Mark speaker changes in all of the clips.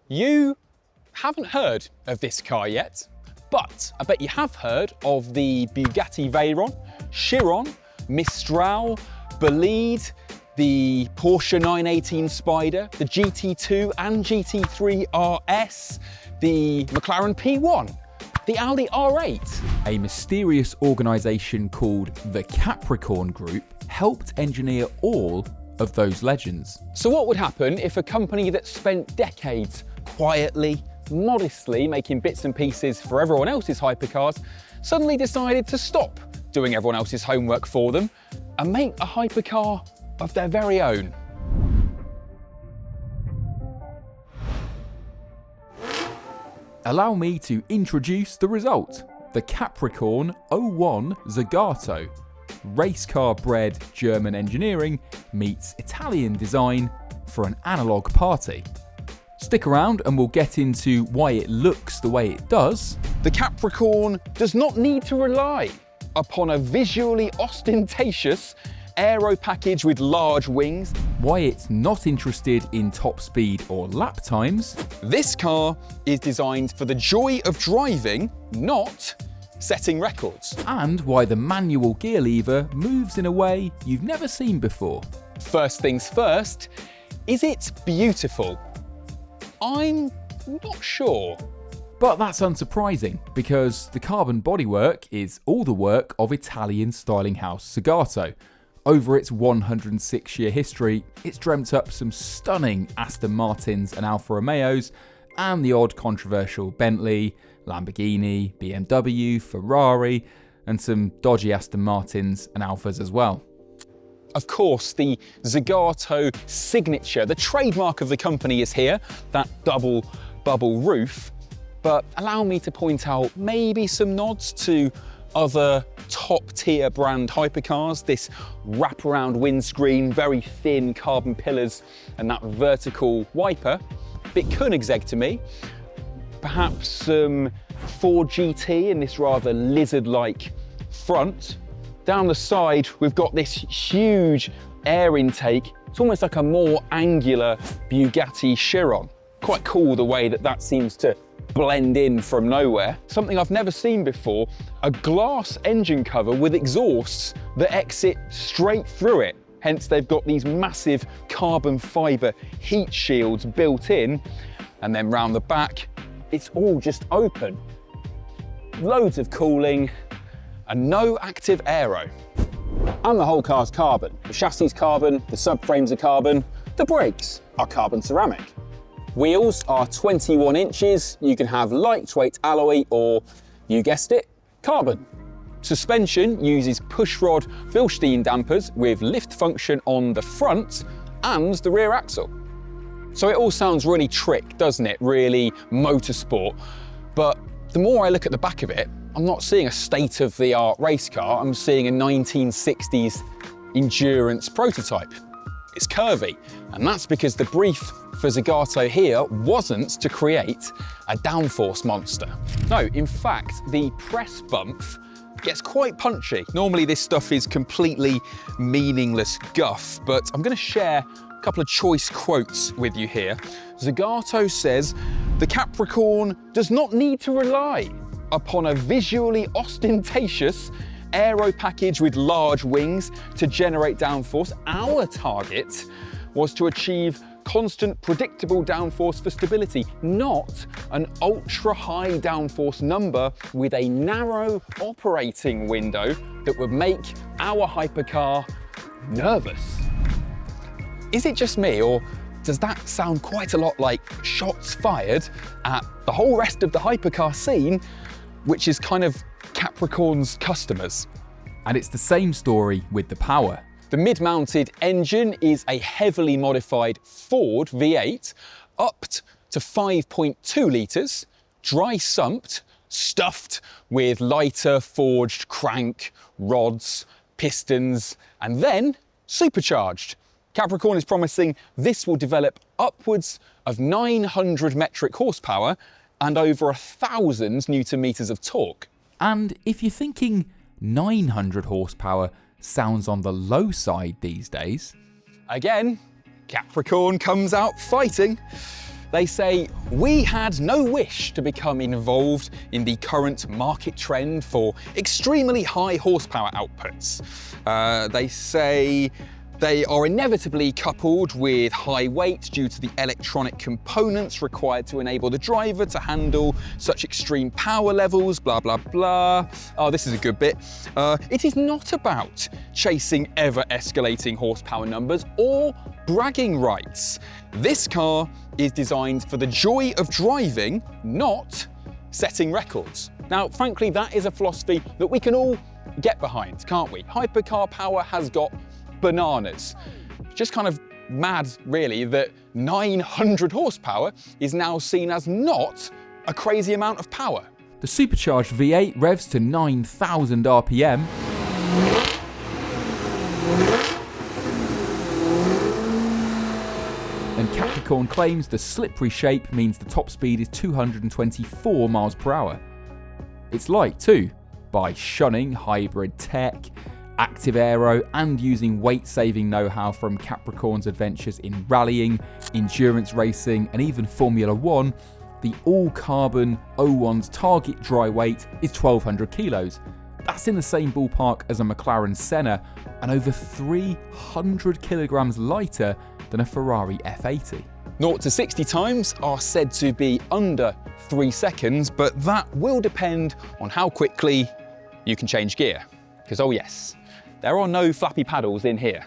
Speaker 1: You haven't heard of this car yet, but I bet you have heard of the Bugatti Veyron, Chiron, Mistral, Bolide, the Porsche 918 Spider, the GT2 and GT3 RS, the McLaren P1, the Audi R8.
Speaker 2: A mysterious organisation called the Capricorn Group helped engineer all of those legends.
Speaker 1: So what would happen if a company that spent decades quietly, modestly making bits and pieces for everyone else's hypercars suddenly decided to stop doing everyone else's homework for them and make a hypercar of their very own?
Speaker 2: Allow me to introduce the result. The Capricorn 01 Zagato. Race car bred German engineering meets Italian design for an analogue party. Stick around and we'll get into why it looks the way it does.
Speaker 1: The Capricorn does not need to rely upon a visually ostentatious aero package with large wings.
Speaker 2: Why it's not interested in top speed or lap times.
Speaker 1: This car is designed for the joy of driving, not setting records.
Speaker 2: And why the manual gear lever moves in a way you've never seen before.
Speaker 1: First things first, is it beautiful? I'm not sure.
Speaker 2: But that's unsurprising, because the carbon bodywork is all the work of Italian styling house Zagato. Over its 106-year history, it's dreamt up some stunning Aston Martins and Alfa Romeos, and the odd controversial Bentley, Lamborghini, BMW, Ferrari, and some dodgy Aston Martins and Alfas as well.
Speaker 1: Of course, the Zagato signature, the trademark of the company, is here, that double bubble roof. But allow me to point out maybe some nods to other top-tier brand hypercars, this wraparound windscreen, very thin carbon pillars, and that vertical wiper. Bit Koenigsegg to me. Perhaps some Ford GT in this rather lizard-like front. Down the side, we've got this huge air intake. It's almost like a more angular Bugatti Chiron. Quite cool the way that seems to blend in from nowhere. Something I've never seen before, a glass engine cover with exhausts that exit straight through it. Hence they've got these massive carbon fibre heat shields built in, and then round the back, it's all just open. Loads of cooling and no active aero. And the whole car's carbon. The chassis is carbon, the subframes are carbon, the brakes are carbon ceramic. Wheels are 21 inches, you can have lightweight alloy or, you guessed it, carbon. Suspension uses pushrod Bilstein dampers with lift function on the front and the rear axle. So it all sounds really trick, doesn't it? Really motorsport. But the more I look at the back of it, I'm not seeing a state-of-the-art race car, I'm seeing a 1960s endurance prototype. It's curvy, and that's because the brief for Zagato here wasn't to create a downforce monster. No, in fact, the press bump gets quite punchy. Normally this stuff is completely meaningless guff, but I'm going to share a couple of choice quotes with you here. Zagato says, "The Capricorn does not need to rely upon a visually ostentatious aero package with large wings to generate downforce. Our target was to achieve constant, predictable downforce for stability, not an ultra-high downforce number with a narrow operating window that would make our hypercar nervous." Is it just me, or does that sound quite a lot like shots fired at the whole rest of the hypercar scene, which is kind of Capricorn's customers?
Speaker 2: And it's the same story with the power.
Speaker 1: The mid-mounted engine is a heavily modified Ford V8, upped to 5.2 litres, dry sumped, stuffed with lighter forged crank, rods, pistons, and then supercharged. Capricorn is promising this will develop upwards of 900 metric horsepower and over 1,000 newton meters of torque.
Speaker 2: And if you're thinking 900 horsepower sounds on the low side these days,
Speaker 1: again, Capricorn comes out fighting. They say, "We had no wish to become involved in the current market trend for extremely high horsepower outputs." They say they are inevitably coupled with high weight due to the electronic components required to enable the driver to handle such extreme power levels, blah, blah, blah. Oh, this is a good bit. It is not about chasing ever escalating horsepower numbers or bragging rights. This car is designed for the joy of driving, not setting records. Now, frankly, that is a philosophy that we can all get behind, can't we? Hypercar power has got bananas. Just kind of mad, really, that 900 horsepower is now seen as not a crazy amount of power.
Speaker 2: The supercharged V8 revs to 9,000 RPM. And Capricorn claims the slippery shape means the top speed is 224 miles per hour. It's light too, by shunning hybrid tech, active aero, and using weight-saving know-how from Capricorn's adventures in rallying, endurance racing, and even Formula One. The all-carbon 01's target dry weight is 1,200 kilos. That's in the same ballpark as a McLaren Senna, and over 300 kilograms lighter than a Ferrari F80.
Speaker 1: 0 to 60 times are said to be under 3 seconds, but that will depend on how quickly you can change gear. Because, oh yes, there are no flappy paddles in here.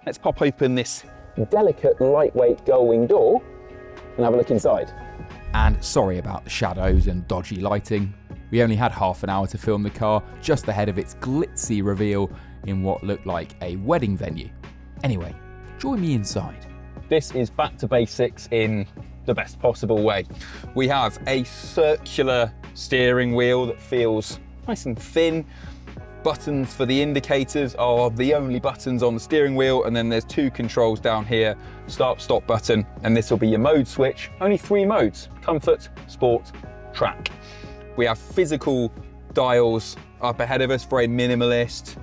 Speaker 1: Let's pop open this delicate, lightweight gull-wing door and have a look inside.
Speaker 2: And sorry about the shadows and dodgy lighting. We only had half an hour to film the car just ahead of its glitzy reveal in what looked like a wedding venue. Anyway, join me inside.
Speaker 1: This is back to basics in the best possible way. We have a circular steering wheel that feels nice and thin. Buttons for the indicators are the only buttons on the steering wheel, and then there's 2 controls down here, start, stop button, and this will be your mode switch. Only 3 modes: comfort, sport, track. We have physical dials up ahead of us, very minimalist.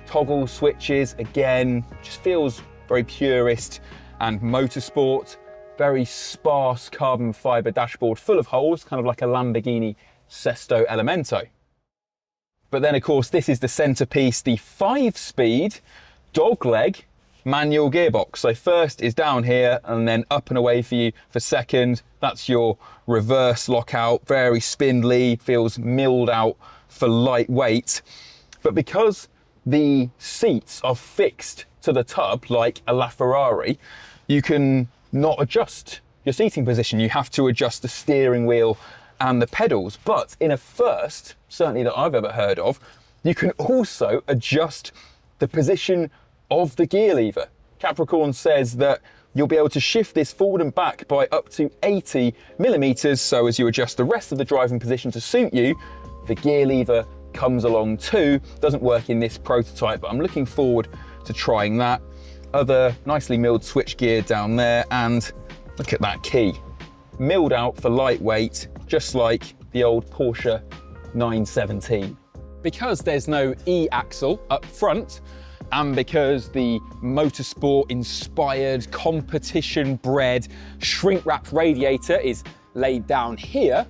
Speaker 1: Toggle switches, again, just feels very purist and motorsport. Very sparse carbon fiber dashboard full of holes, kind of like a Lamborghini Sesto Elemento. But then, of course, this is the centerpiece, the 5-speed dogleg manual gearbox. So first is down here and then up and away for you for second. That's your reverse lockout, very spindly, feels milled out for lightweight. But because the seats are fixed to the tub like a LaFerrari, you can not adjust your seating position. You have to adjust the steering wheel and the pedals. But in a first, certainly that I've ever heard of, you can also adjust the position of the gear lever. Capricorn says that you'll be able to shift this forward and back by up to 80 millimeters. So as you adjust the rest of the driving position to suit you, the gear lever comes along too. Doesn't work in this prototype, but I'm looking forward to trying that. Other nicely milled switch gear down there, and look at that key. Milled out for lightweight, just like the old Porsche 917. Because there's no E-axle up front, and because the motorsport-inspired, competition-bred, shrink-wrapped radiator is laid down here,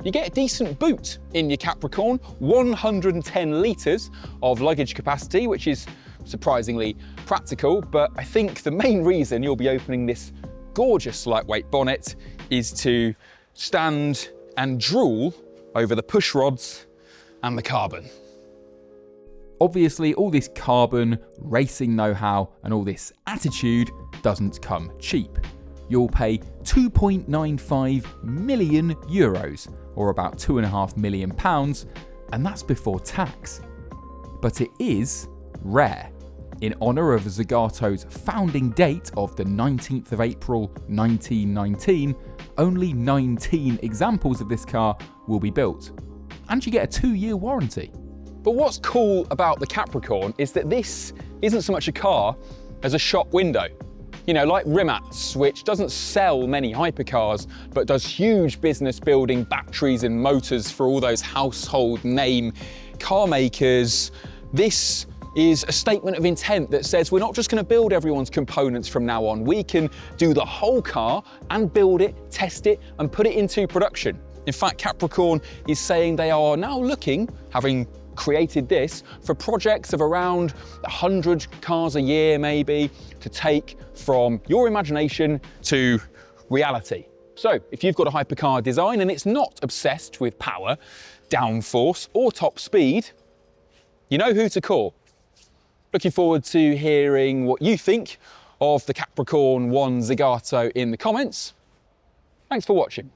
Speaker 1: you get a decent boot in your Capricorn. 110 litres of luggage capacity, which is surprisingly practical, but I think the main reason you'll be opening this gorgeous lightweight bonnet is to stand and drool over the push rods and the carbon.
Speaker 2: Obviously, all this carbon, racing know-how, and all this attitude doesn't come cheap. You'll pay 2.95 million euros, or about £2.5 million, and that's before tax. But it is rare. In honour of Zagato's founding date of the 19th of April 1919, only 19 examples of this car will be built. And you get a 2-year warranty.
Speaker 1: But what's cool about the Capricorn is that this isn't so much a car as a shop window. You know, like Rimac, which doesn't sell many hypercars, but does huge business building batteries and motors for all those household name car makers. This is a statement of intent that says we're not just going to build everyone's components from now on. We can do the whole car and build it, test it, and put it into production. In fact, Capricorn is saying they are now looking, having created this, for projects of around 100 cars a year maybe, to take from your imagination to reality. So if you've got a hypercar design and it's not obsessed with power, downforce or top speed, you know who to call. Looking forward to hearing what you think of the Capricorn 1 Zagato in the comments. Thanks for watching.